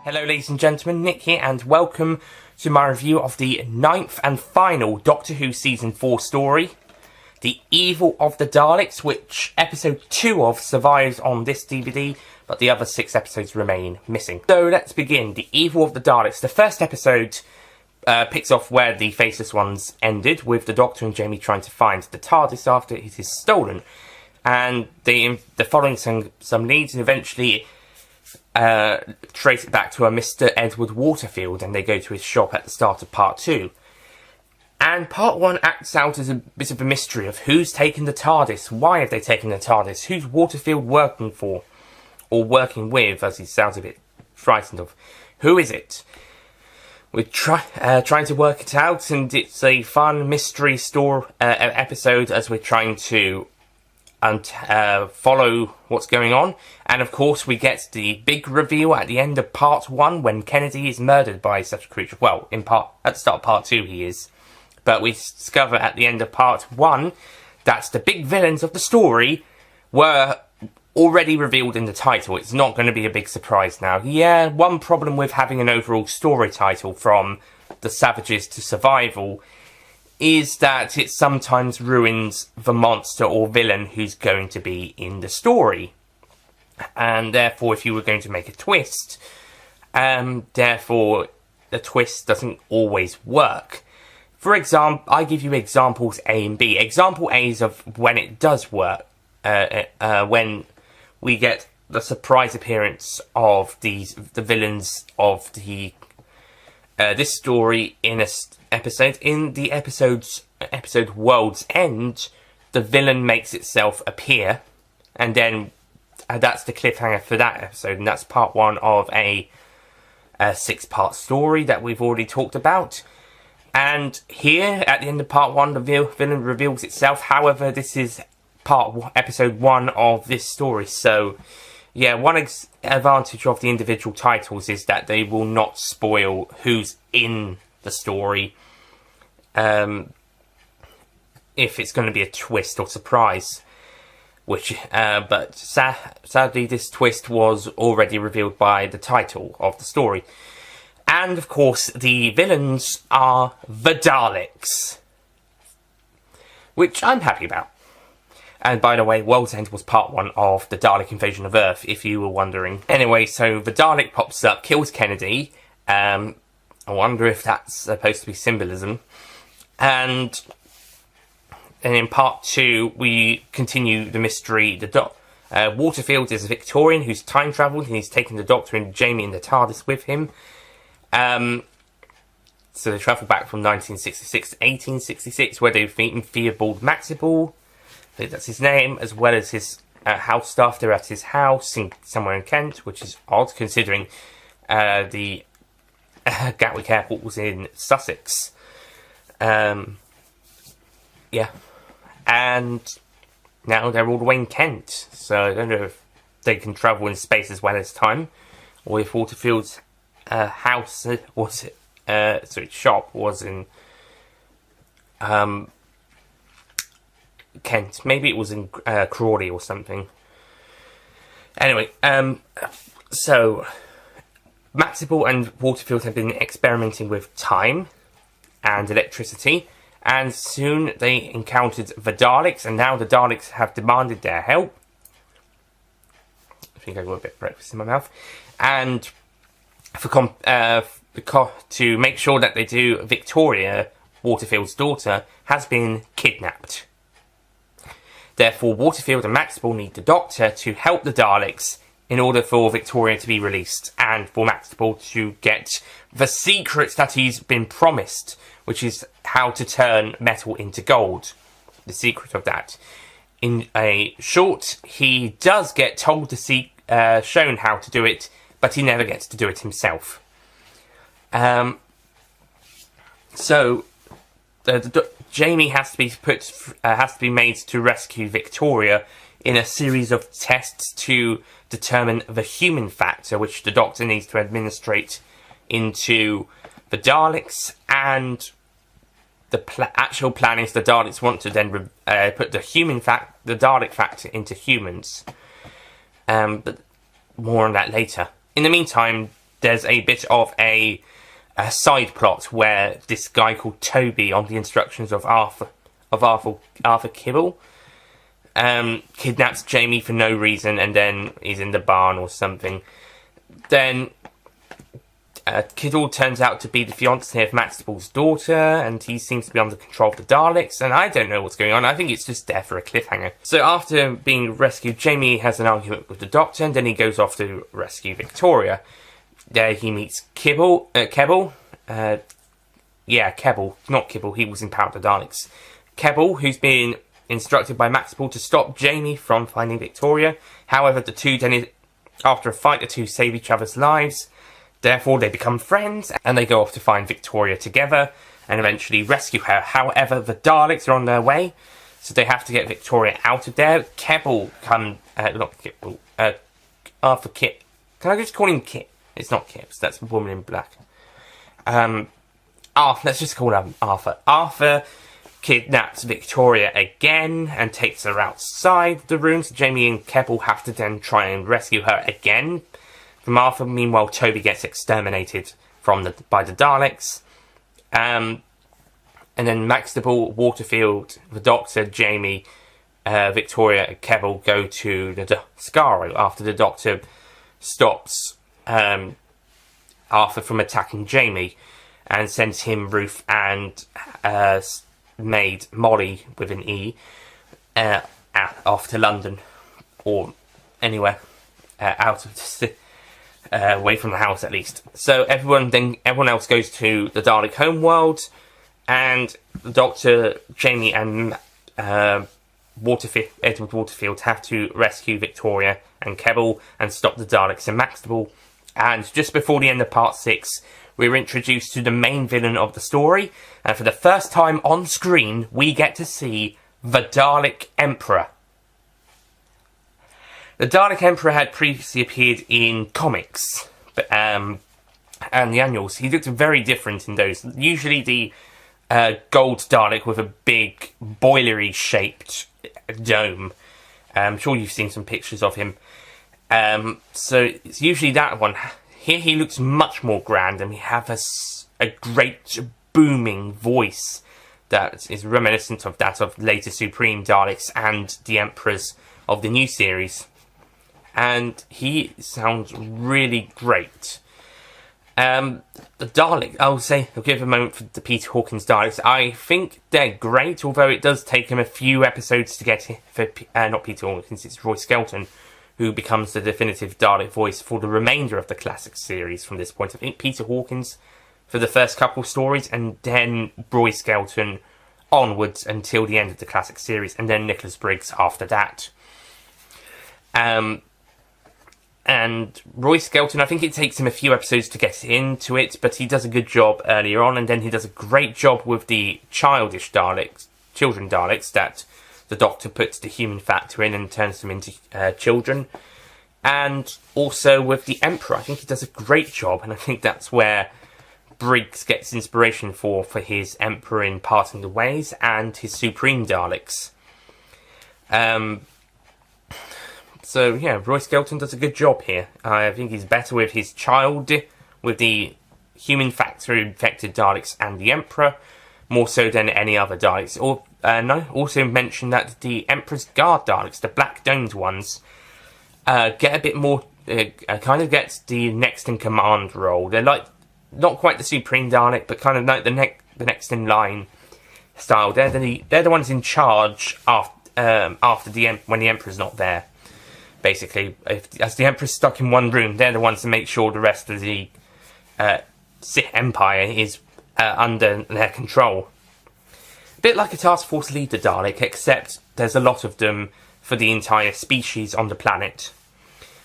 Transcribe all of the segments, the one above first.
Hello ladies and gentlemen, Nick here and welcome to my review of the 9th and final Doctor Who Season 4 story, The Evil of the Daleks, which episode 2 of survives on this DVD, but the other 6 episodes remain missing. So let's begin. The Evil of the Daleks. The first episode picks off where the Faceless Ones ended, with the Doctor and Jamie trying to find the TARDIS after it is stolen. And they're following some leads and eventually trace it back to a Mr. Edward Waterfield, and they go to his shop at the start of part 2. And part 1 acts out as a bit of a mystery of who's taken the TARDIS, why have they taken the TARDIS, who's Waterfield working for, or working with, as he sounds a bit frightened of. Who is it? We're trying to work it out, and it's a fun mystery episode as we're trying to follow what's going on. And of course we get the big reveal at the end of part 1 when Kennedy is murdered by such a creature. Well, at the start of part 2 he is, but we discover at the end of part 1 that the big villains of the story were already revealed in the title. It's not going to be a big surprise now. Yeah, one problem with having an overall story title from The Savages to Survival is that it sometimes ruins the monster or villain who's going to be in the story. And therefore, if you were going to make a twist, therefore, the twist doesn't always work. For example, I give you examples A and B. Example A is of when it does work, when we get the surprise appearance of the villains of this story in a episode. In the episode World's End, the villain makes itself appear, and then that's the cliffhanger for that episode, and that's part 1 of a 6-part story that we've already talked about. And here, at the end of part 1, the villain reveals itself. However, this is episode 1 of this story, so yeah, one advantage of the individual titles is that they will not spoil who's in the story, if it's going to be a twist or surprise. But sadly, this twist was already revealed by the title of the story. And of course, the villains are the Daleks, which I'm happy about. And by the way, World's End was part 1 of the Dalek invasion of Earth, if you were wondering. Anyway, so the Dalek pops up, kills Kennedy. I wonder if that's supposed to be symbolism. And in part 2, we continue the mystery. Waterfield is a Victorian who's time-travelled, and he's taken the Doctor and Jamie in the TARDIS with him. So they travel back from 1966 to 1866, where they've meeting Theobald Maxiball. I think that's his name, as well as his house staff. They're at his house somewhere in Kent, which is odd considering the Gatwick Airport was in Sussex. Yeah. And now they're all the way in Kent, so I don't know if they can travel in space as well as time, or if Waterfield's house shop was in Kent. Maybe it was in Crawley or something. Anyway, so Maxiball and Waterfield have been experimenting with time and electricity, and soon they encountered the Daleks, and now the Daleks have demanded their help. I think I got a bit of breakfast in my mouth. And to make sure that they do, Victoria, Waterfield's daughter, has been kidnapped. Therefore, Waterfield and Maxiball need the Doctor to help the Daleks in order for Victoria to be released, and for Maxiball to get the secret that he's been promised, which is how to turn metal into gold. The secret of that in a short, he does get told to see, shown how to do it, but he never gets to do it himself. So Jamie has to be made to rescue Victoria in a series of tests to determine the human factor, which the Doctor needs to administrate into the Daleks, and the actual plan is the Daleks want to then put the Dalek factor into humans. But more on that later. In the meantime, there's a bit of a side plot where this guy called Toby, on the instructions of Arthur Kibble, kidnaps Jamie for no reason, and then he's in the barn or something. Then Kiddle turns out to be the fiancé of Maxtable's daughter, and he seems to be under control of the Daleks, and I don't know what's going on. I think it's just there for a cliffhanger. So after being rescued, Jamie has an argument with the Doctor, and then he goes off to rescue Victoria. There he meets Kebble, not Kibble, he was in Power of the Daleks. Kebble, who's been instructed by Maxtable to stop Jamie from finding Victoria. However, the two then, after a fight, the two save each other's lives. Therefore, they become friends, and they go off to find Victoria together, and eventually rescue her. However, the Daleks are on their way, so they have to get Victoria out of there. Arthur Kip. Can I just call him Kip? It's not Kips, that's a woman in black. Let's just call him Arthur. Arthur kidnaps Victoria again and takes her outside the room, so Jamie and Keppel have to then try and rescue her again from Arthur. Meanwhile, Toby gets exterminated by the Daleks. And then Maxtable, Waterfield, the Doctor, Jamie, Victoria and Keppel go to the Scaro after the Doctor stops Arthur from attacking Jamie and sends him, Ruth, and maid Molly with an E off to London or anywhere out of the away from the house at least. So everyone else goes to the Dalek homeworld, and the Doctor, Jamie, and Edward Waterfield have to rescue Victoria and Keppel and stop the Daleks and Maxtable. And just before the end of part 6, we're introduced to the main villain of the story, and for the first time on screen, we get to see the Dalek Emperor. The Dalek Emperor had previously appeared in comics, and the annuals. He looked very different in those. Usually the gold Dalek with a big boilery shaped dome. I'm sure you've seen some pictures of him. So it's usually that one. Here he looks much more grand, and we have a great booming voice that is reminiscent of that of later Supreme Daleks and the Emperors of the new series. And he sounds really great. The Dalek, I'll give a moment for the Peter Hawkins Daleks. I think they're great, although it does take him a few episodes to get for not Peter Hawkins, it's Roy Skelton, who becomes the definitive Dalek voice for the remainder of the classic series from this point. I think Peter Hawkins for the first couple stories, and then Roy Skelton onwards until the end of the classic series, and then Nicholas Briggs after that. And Roy Skelton, I think it takes him a few episodes to get into it, but he does a good job earlier on, and then he does a great job with the children Daleks, that the Doctor puts the human factor in and turns them into children. And also with the Emperor, I think he does a great job, and I think that's where Briggs gets inspiration for his Emperor in Parting the Ways and his Supreme Daleks. So yeah, Roy Skelton does a good job here. I think he's better with his child, with the human factor infected Daleks and the Emperor, more so than any other Daleks. Also mention that the Emperor's Guard Daleks, the black domed ones, get a bit more, kind of gets the next in command role. They're like, not quite the Supreme Dalek, but kind of like the next in line style. They're the ones in charge when the Emperor's not there. Basically, as the Emperor's stuck in one room, they're the ones to make sure the rest of the Sith Empire is under their control. bit like a task force leader Dalek, except there's a lot of them for the entire species on the planet.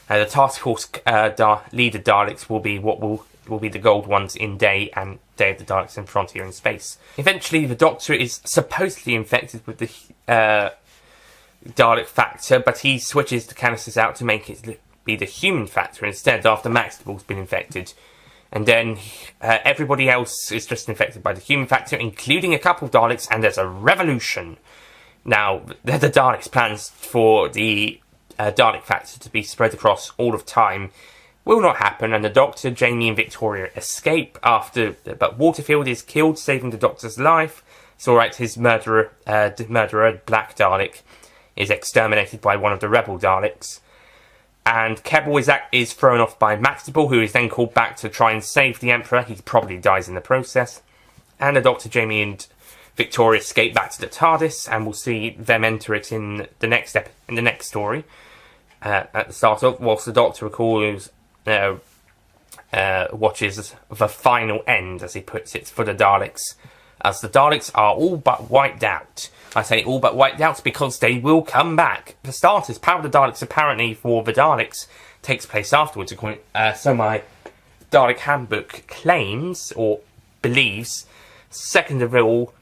The task force leader Daleks will be what will be the gold ones in Day and Day of the Daleks and Frontier in Space. Eventually, the Doctor is supposedly infected with the Dalek factor, but he switches the canisters out to make it be the human factor instead after Maxtable's been infected. And then everybody else is just infected by the human factor, including a couple of Daleks, and there's a revolution. Now, the Daleks' plans for the Dalek factor to be spread across all of time will not happen, and the Doctor, Jamie and Victoria escape but Waterfield is killed, saving the Doctor's life. It's alright, his murderer, Black Dalek, is exterminated by one of the rebel Daleks. And Keble is thrown off by Maxtable, who is then called back to try and save the Emperor. He probably dies in the process. And the Doctor, Jamie and Victoria escape back to the TARDIS, and we'll see them enter it in the next story. At the start of, whilst the Doctor recalls watches the final end, as he puts it, for the Daleks, as the Daleks are all but wiped out. I say all but wiped out because they will come back. For starters, Power of the Daleks apparently for the Daleks takes place afterwards, so my Dalek Handbook claims, or believes. Second of all,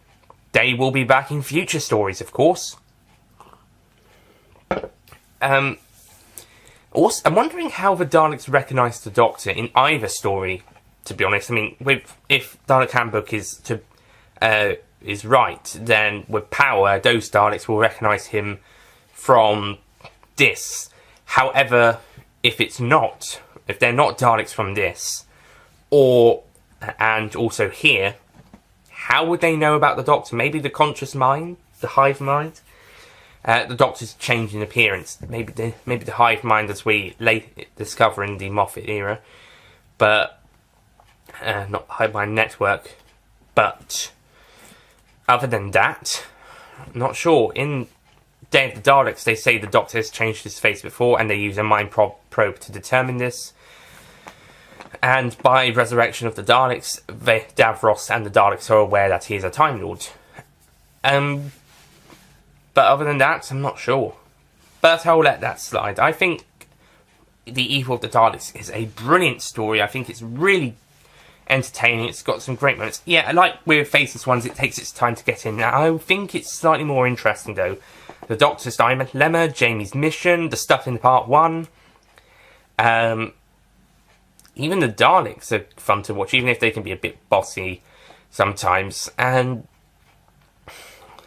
they will be back in future stories, of course. Also, I'm wondering how the Daleks recognise the Doctor in either story, to be honest. I mean, if Dalek Handbook is right, then with Power, those Daleks will recognise him from this. However, if they're not Daleks from this, and also here, how would they know about the Doctor? Maybe the conscious mind, the hive mind? The Doctor's change in appearance. Maybe the hive mind, as we discover in the Moffat era, but not the hive mind network. But other than that, I'm not sure. In Day of the Daleks, they say the Doctor has changed his face before, and they use a mind probe to determine this. And by Resurrection of the Daleks, Davros and the Daleks are aware that he is a Time Lord. But other than that, I'm not sure. But I'll let that slide. I think The Evil of the Daleks is a brilliant story. I think it's really entertaining. It's got some great moments. Yeah, like with Faceless Ones, it takes its time to get in. Now, I think it's slightly more interesting, though. The Doctor's dilemma, Jamie's mission, the stuff in part 1. Even the Daleks are fun to watch, even if they can be a bit bossy sometimes. And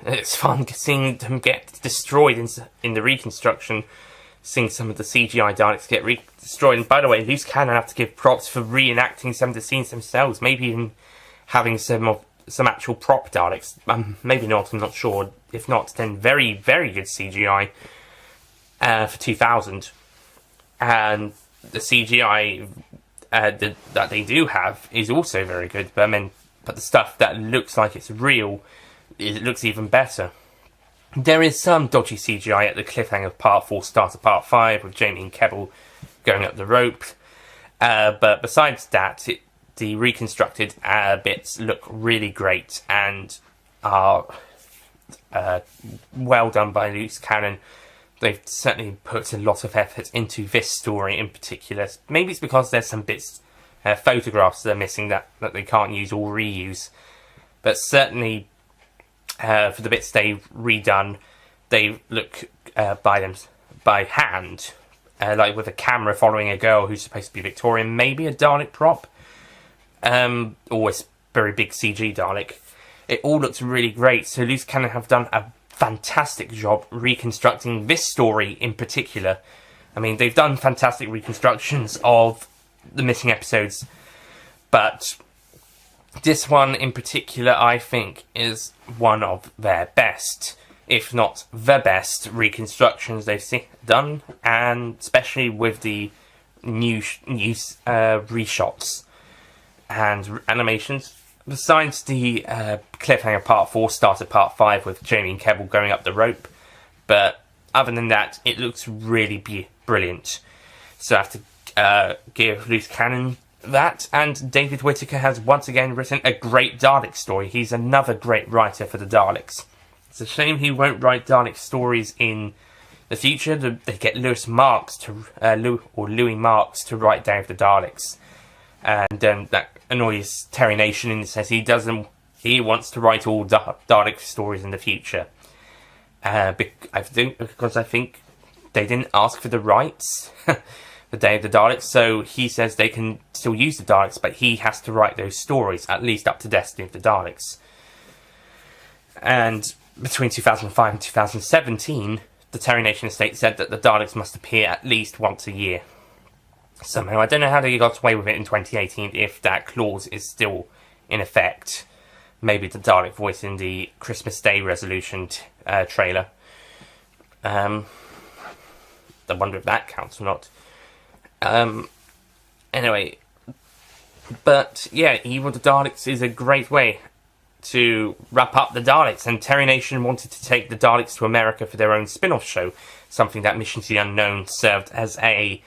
it's fun seeing them get destroyed in the reconstruction, seeing some of the CGI Daleks get destroyed. And by the way, Loose Cannon have to give props for reenacting some of the scenes themselves, maybe even having some actual prop Daleks. Maybe not, I'm not sure. If not, then very, very good CGI for 2000. And the CGI that they do have is also very good, but the stuff that looks like it's real, it looks even better. There is some dodgy CGI at the cliffhanger of Part 4, start of Part 5, with Jamie and Keble going up the rope. But besides that, the reconstructed bits look really great and are well done by Loose Cannon. They've certainly put a lot of effort into this story in particular. Maybe it's because there's some bits, photographs that are missing that they can't use or reuse. But certainly, for the bits they've redone, they look by hand, like with a camera following a girl who's supposed to be Victorian, maybe a Dalek prop, or a very big CG Dalek. It all looks really great. So Loose Cannon have done a fantastic job reconstructing this story in particular. I mean, they've done fantastic reconstructions of the missing episodes, but this one in particular, I think, is one of their best, if not the best, reconstructions they've done, and especially with the new reshots and animations. Besides the cliffhanger Part 4, started Part 5 with Jamie and Keble going up the rope, but other than that, it looks really brilliant. So I have to give Loose Cannon that, and David Whittaker has once again written a great Dalek story. He's another great writer for the Daleks. It's a shame he won't write Dalek stories in the future. They get Louis Marks to write Day of the Daleks, and that annoys Terry Nation and says he wants to write all Dalek stories in the future. Because I think they didn't ask for the rights. The Day of the Daleks, so he says they can still use the Daleks, but he has to write those stories, at least up to Destiny of the Daleks. And between 2005 and 2017, the Terry Nation estate said that the Daleks must appear at least once a year. Somehow, I don't know how they got away with it in 2018, if that clause is still in effect. Maybe the Dalek voice in the Christmas Day resolution trailer. I wonder if that counts or not. Anyway, but yeah, Evil of the Daleks is a great way to wrap up the Daleks, and Terry Nation wanted to take the Daleks to America for their own spin-off show, something that Mission to the Unknown served as a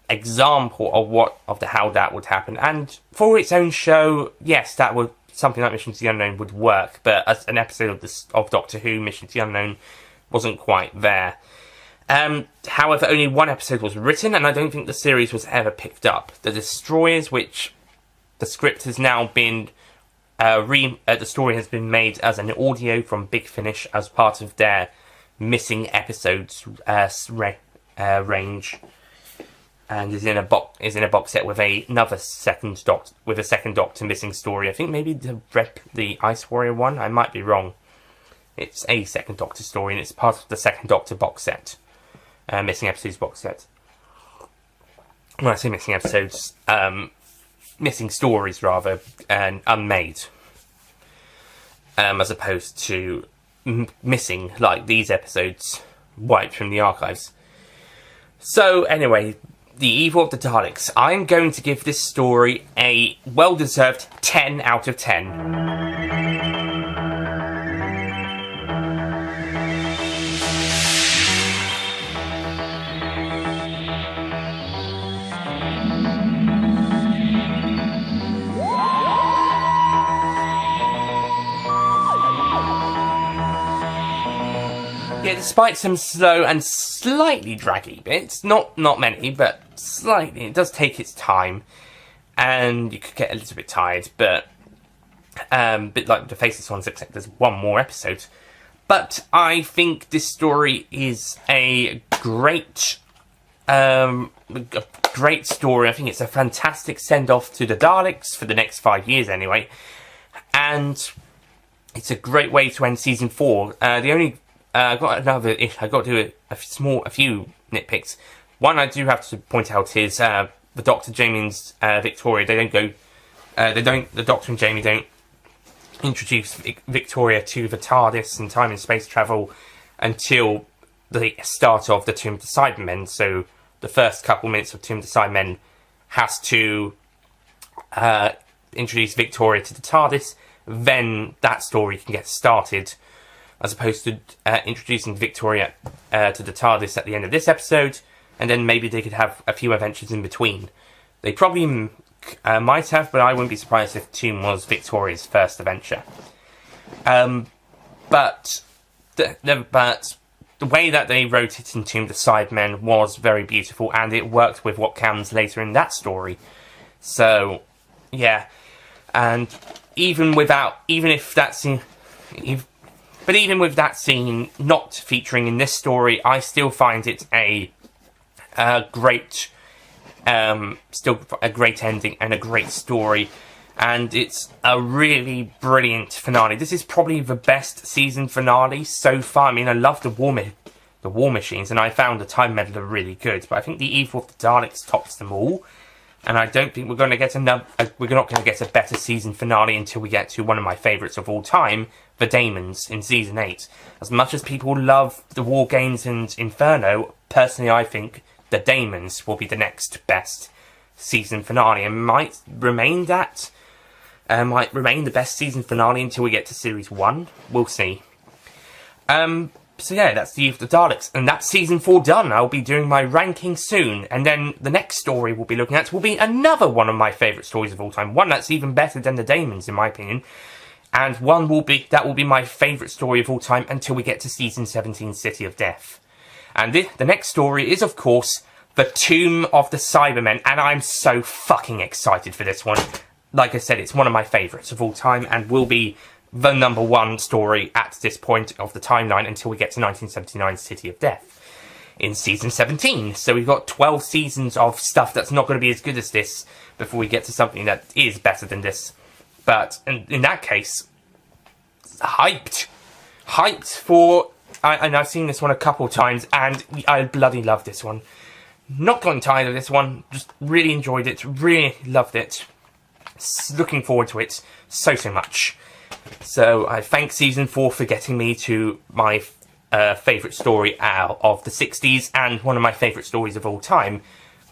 example of how that would happen. And for its own show, yes, that would something like Mission to the Unknown would work, but as an episode of Doctor Who, Mission to the Unknown wasn't quite there. However, only one episode was written, and I don't think the series was ever picked up. The Destroyers, which the script has now been the story has been made as an audio from Big Finish as part of their missing episodes range, and is in a box set with a second Doctor missing story. I think maybe the Ice Warrior one. I might be wrong. It's a second Doctor story, and it's part of the second Doctor box set. Missing episodes box set. When I say missing episodes, missing stories rather, and unmade, as opposed to missing like these episodes wiped from the archives. So anyway, The Evil of the Daleks. I'm going to give this story a well-deserved 10 out of 10. Yeah, despite some slow and slightly draggy bits, not many, but slightly, it does take its time, and you could get a little bit tired, but a bit like the Faceless Ones, except there's one more episode. But I think this story is a great story. I think it's a fantastic send-off to the Daleks for the next 5 years anyway, and it's a great way to end season 4. I've got to do a few nitpicks. One I do have to point out is the Doctor, Jamie, and Victoria. The Doctor and Jamie don't introduce Victoria to the TARDIS and time and space travel until the start of the Tomb of the Cybermen. So the first couple minutes of Tomb of the Cybermen has to introduce Victoria to the TARDIS. Then that story can get started, as opposed to introducing Victoria to the TARDIS at the end of this episode, and then maybe they could have a few adventures in between. They probably might have, but I wouldn't be surprised if Tomb was Victoria's first adventure. But the way that they wrote it in Tomb of the Cybermen was very beautiful, and it worked with what comes later in that story. So, yeah. And even with that scene not featuring in this story, I still find it a great ending and a great story, and it's a really brilliant finale. This is probably the best season finale so far. I mean, I love the War Machines, and I found the Time Meddler really good, but I think the Evil of the Daleks tops them all. And I don't think we're not going to get a better season finale until we get to one of my favourites of all time, The Daemons, in Season 8. As much as people love the War Games and Inferno, personally I think The Daemons will be the next best season finale, and might remain the best season finale until we get to Series 1. We'll see. So yeah, that's the Evil of the Daleks, and that's season 4 done. I'll be doing my ranking soon, and then the next story we'll be looking at will be another one of my favourite stories of all time. One that's even better than the Daemons, in my opinion. And one will be my favourite story of all time until we get to season 17, City of Death. And the next story is, of course, The Tomb of the Cybermen, and I'm so fucking excited for this one. Like I said, it's one of my favourites of all time, and will be the number 1 story at this point of the timeline until we get to 1979 City of Death in season 17. So we've got 12 seasons of stuff that's not going to be as good as this before we get to something that is better than this. But in that case, hyped for... and I've seen this one a couple times, and I bloody love this one. Not gotten tired of this one, just really enjoyed it, really loved it. Looking forward to it so much. So I thank season 4 for getting me to my favourite story out of the 60s and one of my favourite stories of all time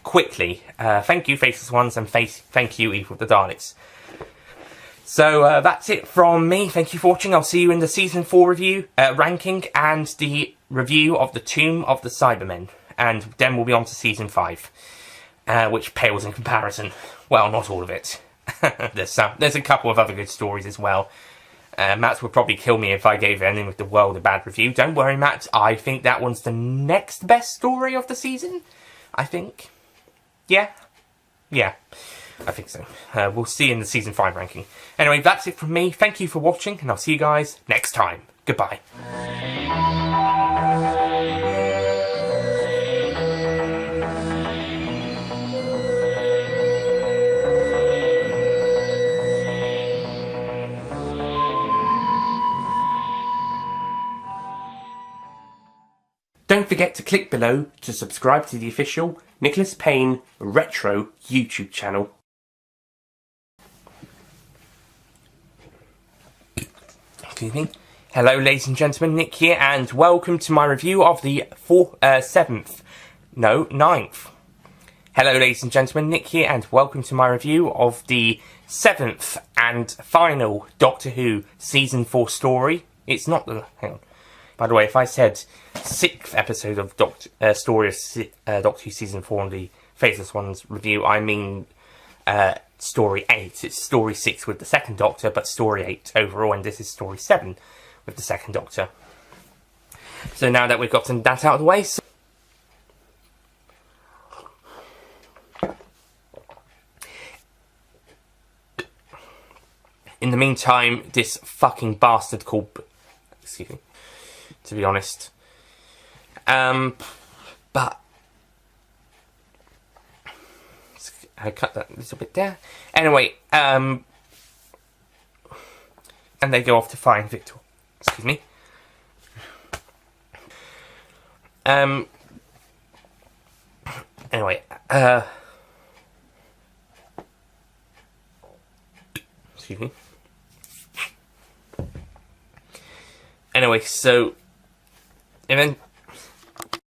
quickly. Thank you, Faceless Ones, and thank you, Evil of the Daleks. So that's it from me. Thank you for watching. I'll see you in the season 4 review, ranking, and the review of The Tomb of the Cybermen. And then we'll be on to season 5, which pales in comparison. Well, not all of it. There's a couple of other good stories as well. Matt would probably kill me if I gave Ending with the World a bad review. Don't worry, Matt. I think that one's the next best story of the season. I think. Yeah. I think so. We'll see in the season 5 ranking. Anyway, that's it from me. Thank you for watching, and I'll see you guys next time. Goodbye. Don't forget to click below to subscribe to the official Nicholas Payne Retro YouTube channel. Excuse me. Hello ladies and gentlemen, Nick here, and welcome to my review of the 9th. Hello ladies and gentlemen, Nick here, and welcome to my review of the 7th and final Doctor Who Season 4 story. It's not the... hang on. By the way, if I said 6th episode of Doctor Who Season 4 on the Faceless Ones review, I mean Story 8. It's Story 6 with the 2nd Doctor, but Story 8 overall, and this is Story 7 with the 2nd Doctor. So now that we've gotten that out of the way... in the meantime, this fucking bastard called... excuse me. To be honest. But... I cut that a little bit there. Anyway, and they go off to find Victor. Excuse me. Anyway, excuse me. Anyway, so... and then